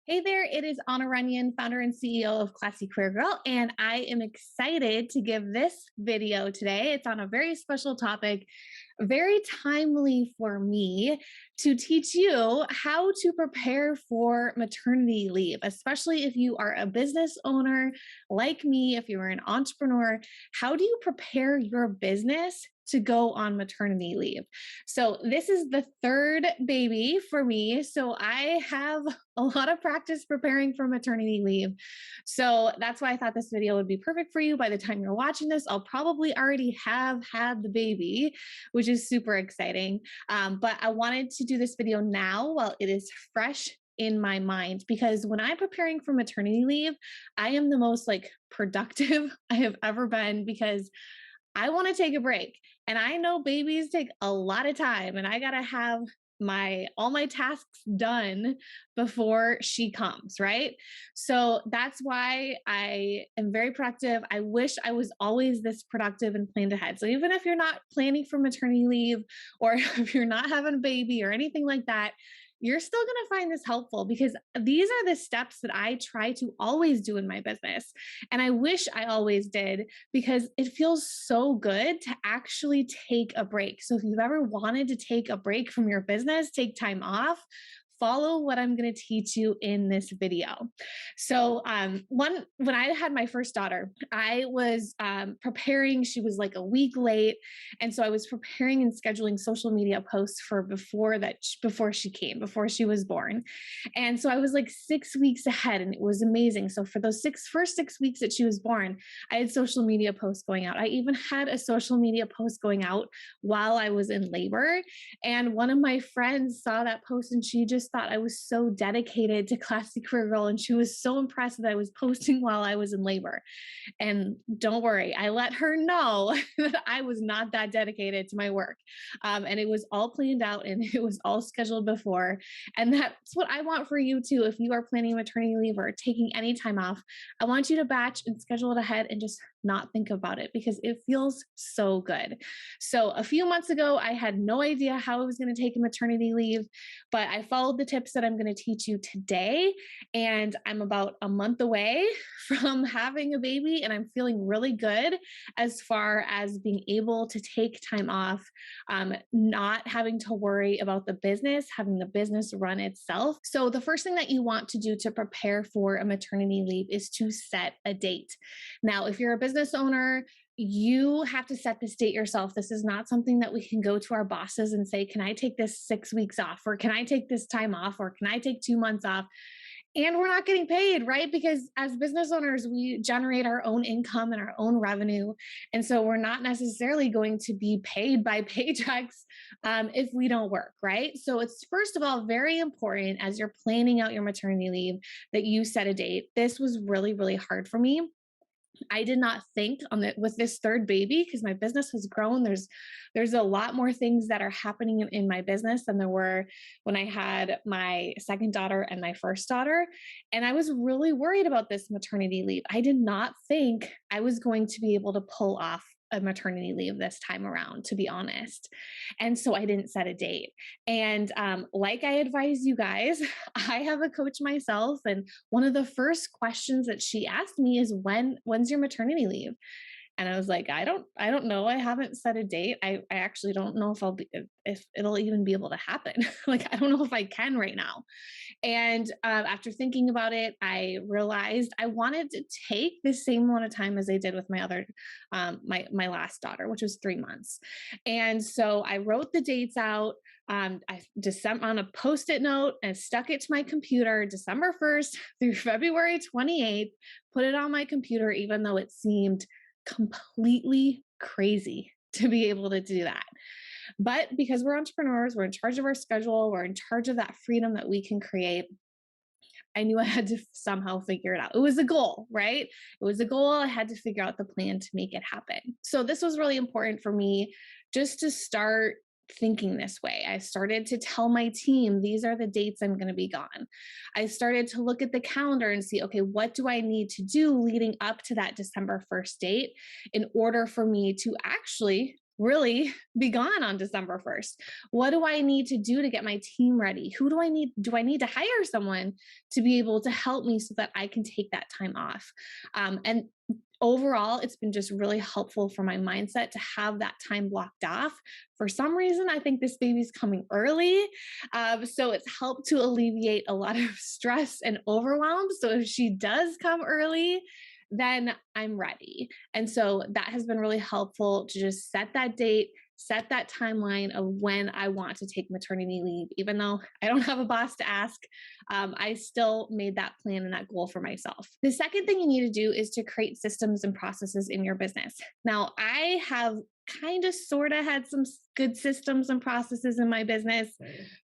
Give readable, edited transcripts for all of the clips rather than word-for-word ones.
Hey there, it is Anna Runyon, founder and CEO of Classy Queer Girl, and I am excited to give this video today. It's on a very special topic, very timely for me to teach you how to prepare for maternity leave, especially if you are a business owner like me, if you're an entrepreneur. How do you prepare your business to go on maternity leave? So, this is the third baby for me. So, I have a lot of practice preparing for maternity leave. So that's why I thought this video would be perfect for you. By the time you're watching this, I'll probably already have had the baby, which is super exciting. But I wanted to do this video now while it is fresh in my mind, because when I'm preparing for maternity leave, I am the most productive I have ever been, because I want to take a break. And I know babies take a lot of time, and I got to have my all my tasks done before she comes, right? So that's why I am very productive. I wish I was always this productive and planned ahead. So even if you're not planning for maternity leave, or if you're not having a baby or anything like that, you're still going to find this helpful, because these are the steps that I try to always do in my business. And I wish I always did, because it feels so good to actually take a break. So if you've ever wanted to take a break from your business, take time off, follow what I'm going to teach you in this video. So, when I had my first daughter, I was preparing. She was like a week late, and so I was preparing and scheduling social media posts for before she came, before she was born, and so I was like 6 weeks ahead, and it was amazing. So for those first 6 weeks that she was born, I had social media posts going out. I even had a social media post going out while I was in labor, and one of my friends saw that post, and she just thought I was so dedicated to Classy Queer Girl, and she was so impressed that I was posting while I was in labor. And don't worry, I let her know that I was not that dedicated to my work. And it was all planned out, and it was all scheduled before. And that's what I want for you too. If you are planning maternity leave or taking any time off, I want you to batch and schedule it ahead and just not think about it, because it feels so good. So a few months ago, I had no idea how I was going to take a maternity leave, but I followed the tips that I'm going to teach you today. And I'm about a month away from having a baby, and I'm feeling really good as far as being able to take time off, not having to worry about the business, having the business run itself. So, the first thing that you want to do to prepare for a maternity leave is to set a date. Now, if you're a business owner, you have to set this date yourself. This is not something that we can go to our bosses and say, can I take this 6 weeks off? Or can I take this time off? Or can I take 2 months off? And we're not getting paid, right? Because as business owners, we generate our own income and our own revenue. And so we're not necessarily going to be paid by paychecks if we don't work, right? So it's, first of all, very important as you're planning out your maternity leave that you set a date. This was really, really hard for me. I did not think on with this third baby, because my business has grown. There's a lot more things that are happening in my business than there were when I had my second daughter and my first daughter. And I was really worried about this maternity leave. I did not think I was going to be able to pull off a maternity leave this time around, to be honest. And so I didn't set a date. And like I advise you guys, I have a coach myself, and one of the first questions that she asked me is, when's your maternity leave? And I was like, I don't know. I haven't set a date. I actually don't know if it'll even be able to happen. Like, I don't know if I can right now. And after thinking about it, I realized I wanted to take the same amount of time as I did with my other, my last daughter, which was 3 months. And so I wrote the dates out. I December on a post-it note and stuck it to my computer, December 1st through February 28th. Put it on my computer, even though it seemed completely crazy to be able to do that. But because we're entrepreneurs, we're in charge of our schedule, we're in charge of that freedom that we can create. I knew I had to somehow figure it out. It was a goal, right? It was a goal. I had to figure out the plan to make it happen. So this was really important for me, just to start thinking this way. I started to tell my team, these are the dates I'm going to be gone. I started to look at the calendar and see, okay, what do I need to do leading up to that December 1st date in order for me to actually really be gone on December 1st. What do I need to do to get my team ready? Who do I need? Do I need to hire someone to be able to help me so that I can take that time off? And overall, it's been just really helpful for my mindset to have that time blocked off. For some reason, I think this baby's coming early. So it's helped to alleviate a lot of stress and overwhelm. So if she does come early, then I'm ready. And so that has been really helpful to just set that date, set that timeline of when I want to take maternity leave. Even though I don't have a boss to ask, I still made that plan and that goal for myself. The second thing you need to do is to create systems and processes in your business. Now, I have kind of sort of had some good systems and processes in my business.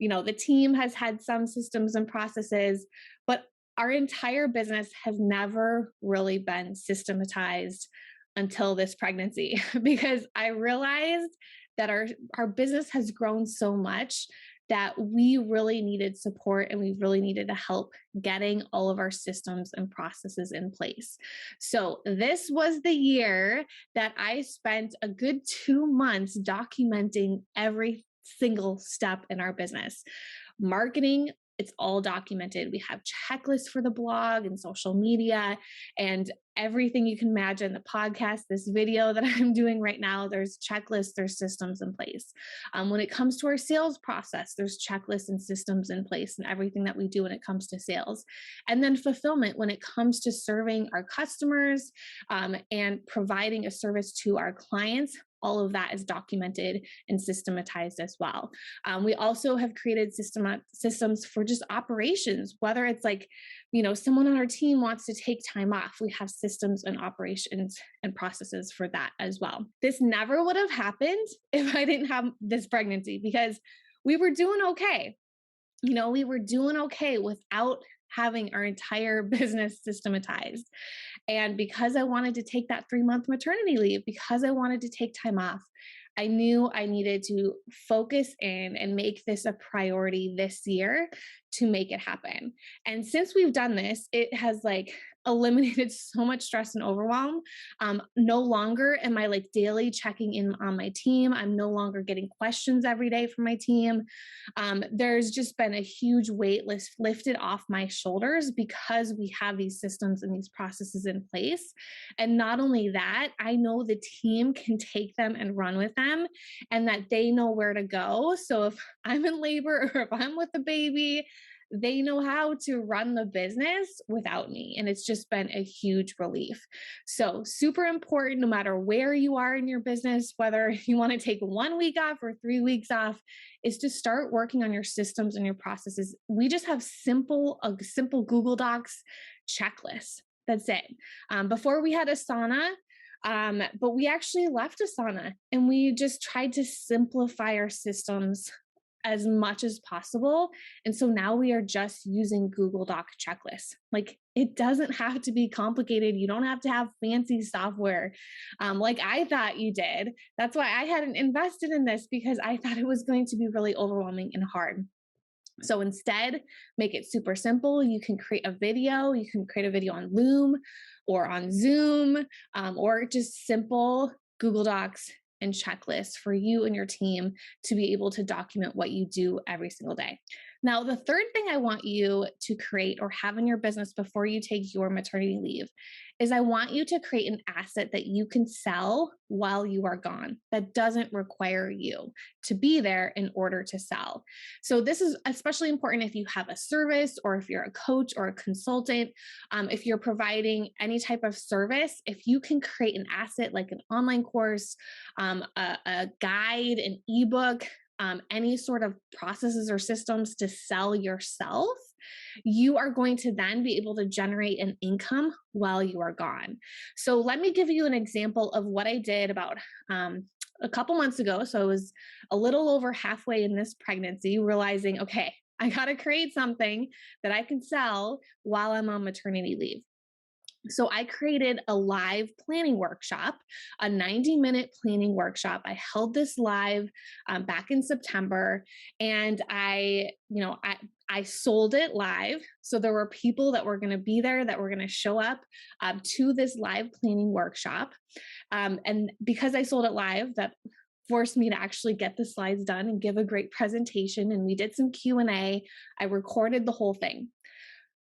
The team has had some systems and processes, but our entire business has never really been systematized until this pregnancy because I realized that our business has grown so much that we really needed support and we really needed to help getting all of our systems and processes in place. So this was the year that I spent a good 2 months documenting every single step in our business. Marketing, it's all documented. We have checklists for the blog and social media and everything you can imagine, the podcast, this video that I'm doing right now, there's checklists, there's systems in place. When it comes to our sales process, there's checklists and systems in place and everything that we do when it comes to sales. And then fulfillment, when it comes to serving our customers and providing a service to our clients, all of that is documented and systematized as well. We also have created systems for just operations, whether it's like, someone on our team wants to take time off. We have systems and operations and processes for that as well. This never would have happened if I didn't have this pregnancy because we were doing okay. We were doing okay without having our entire business systematized. And because I wanted to take that 3-month maternity leave, because I wanted to take time off, I knew I needed to focus in and make this a priority this year to make it happen. And since we've done this, it has eliminated so much stress and overwhelm. No longer am I daily checking in on my team. I'm no longer getting questions every day from my team. There's just been a huge weight lifted off my shoulders because we have these systems and these processes in place. And not only that, I know the team can take them and run with them and that they know where to go. So if I'm in labor or if I'm with the baby, they know how to run the business without me. And it's just been a huge relief. So super important, no matter where you are in your business, whether you want to take 1 week off or 3 weeks off, is to start working on your systems and your processes. We just have a simple Google Docs checklist. That's it. Before we had Asana, but we actually left Asana and we just tried to simplify our systems as much as possible. And so now we are just using Google Doc checklists. It doesn't have to be complicated. You don't have to have fancy software like I thought you did. That's why I hadn't invested in this because I thought it was going to be really overwhelming and hard. So instead, make it super simple. You can create a video. You can create a video on Loom or on Zoom or just simple Google Docs and checklists for you and your team to be able to document what you do every single day. Now, the third thing I want you to create or have in your business before you take your maternity leave is I want you to create an asset that you can sell while you are gone that doesn't require you to be there in order to sell. So this is especially important if you have a service or if you're a coach or a consultant, if you're providing any type of service, if you can create an asset like an online course, a guide, an ebook, any sort of processes or systems to sell yourself, you are going to then be able to generate an income while you are gone. So let me give you an example of what I did about a couple months ago. So I was a little over halfway in this pregnancy, realizing, okay, I got to create something that I can sell while I'm on maternity leave. So I created a live planning workshop, a 90-minute planning workshop. I held this live back in September, and I sold it live. So there were people that were going to be there that were going to show up to this live planning workshop. And because I sold it live, that forced me to actually get the slides done and give a great presentation. And we did some Q&A. I recorded the whole thing.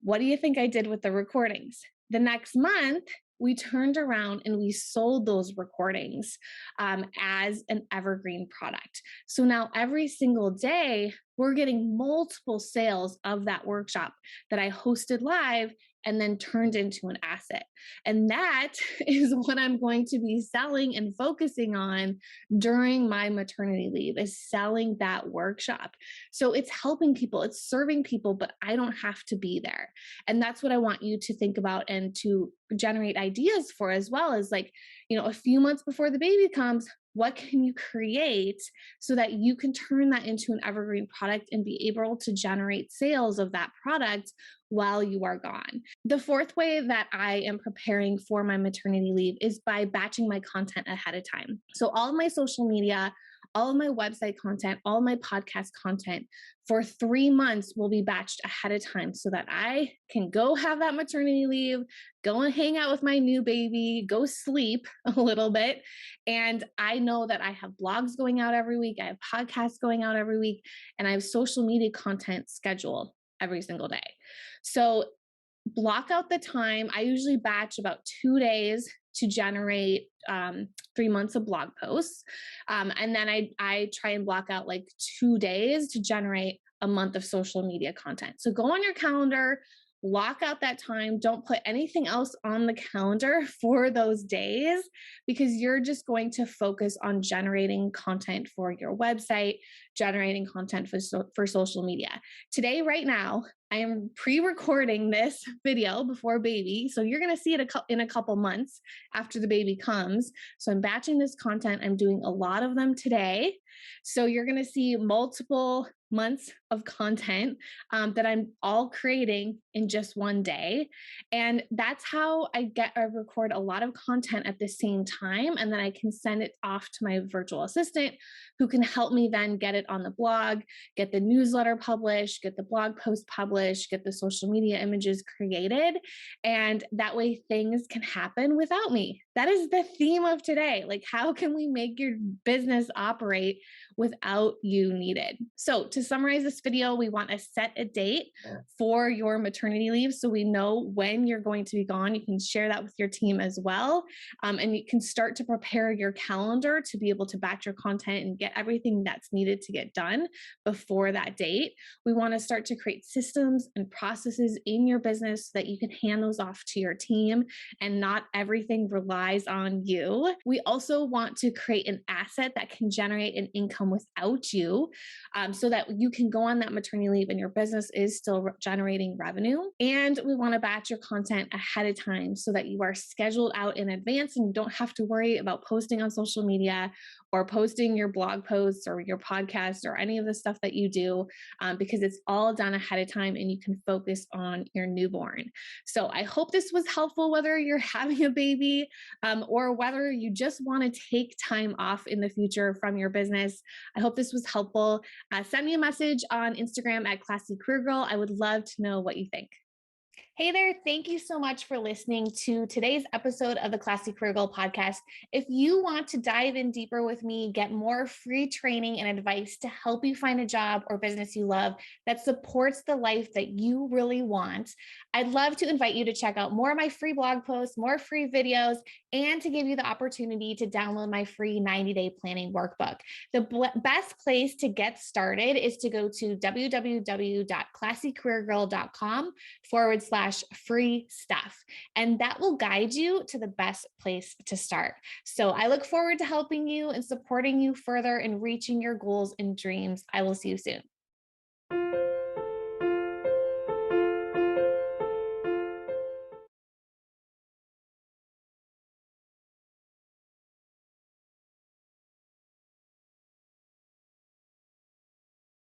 What do you think I did with the recordings? The next month, we turned around and we sold those recordings as an evergreen product. So now every single day, we're getting multiple sales of that workshop that I hosted live and then turned into an asset. And that is what I'm going to be selling and focusing on during my maternity leave, is selling that workshop. So it's helping people, it's serving people, but I don't have to be there. And that's what I want you to think about and to generate ideas for as well, as like, a few months before the baby comes, what can you create so that you can turn that into an evergreen product and be able to generate sales of that product while you are gone? The fourth way that I am preparing for my maternity leave is by batching my content ahead of time. So all of my social media, all of my website content, all my podcast content for 3 months will be batched ahead of time so that I can go have that maternity leave, go and hang out with my new baby, go sleep a little bit. And I know that I have blogs going out every week, I have podcasts going out every week, and I have social media content scheduled every single day. So block out the time. I usually batch about 2 days to generate 3 months of blog posts. And then I try and block out like 2 days to generate a month of social media content. So go on your calendar, block out that time. Don't put anything else on the calendar for those days, because you're just going to focus on generating content for your website, generating content for social media. Today, right now, I am pre-recording this video before baby. So you're going to see it in a couple months after the baby comes. So I'm batching this content. I'm doing a lot of them today. So you're going to see multiple months of content that I'm all creating in just one day. And that's how I record a lot of content at the same time. And then I can send it off to my virtual assistant, who can help me then get it on the blog, get the newsletter published, get the blog post published, get the social media images created. And that way things can happen without me. That is the theme of today. Like, how can we make your business operate without you needed? So to summarize this video, we want to set a date for your maternity leave so we know when you're going to be gone. You can share that with your team as well. And you can start to prepare your calendar to be able to batch your content and get everything that's needed to get done before that date. We want to start to create systems and processes in your business so that you can hand those off to your team and not everything relies on you. We also want to create an asset that can generate an income without you, so that you can go on that maternity leave and your business is still generating revenue. And we want to batch your content ahead of time so that you are scheduled out in advance and you don't have to worry about posting on social media or posting your blog posts or your podcast or any of the stuff that you do, because it's all done ahead of time and you can focus on your newborn. So I hope this was helpful, whether you're having a baby or whether you just want to take time off in the future from your business. I hope this was helpful. Send me a message on Instagram at Classy Career Girl. I would love to know what you think. Hey there, thank you so much for listening to today's episode of the Classy Career Girl podcast. If you want to dive in deeper with me, get more free training and advice to help you find a job or business you love that supports the life that you really want, I'd love to invite you to check out more of my free blog posts, more free videos, and to give you the opportunity to download my free 90-day planning workbook. The best place to get started is to go to www.classycareergirl.com/free stuff. And that will guide you to the best place to start. So I look forward to helping you and supporting you further in reaching your goals and dreams. I will see you soon.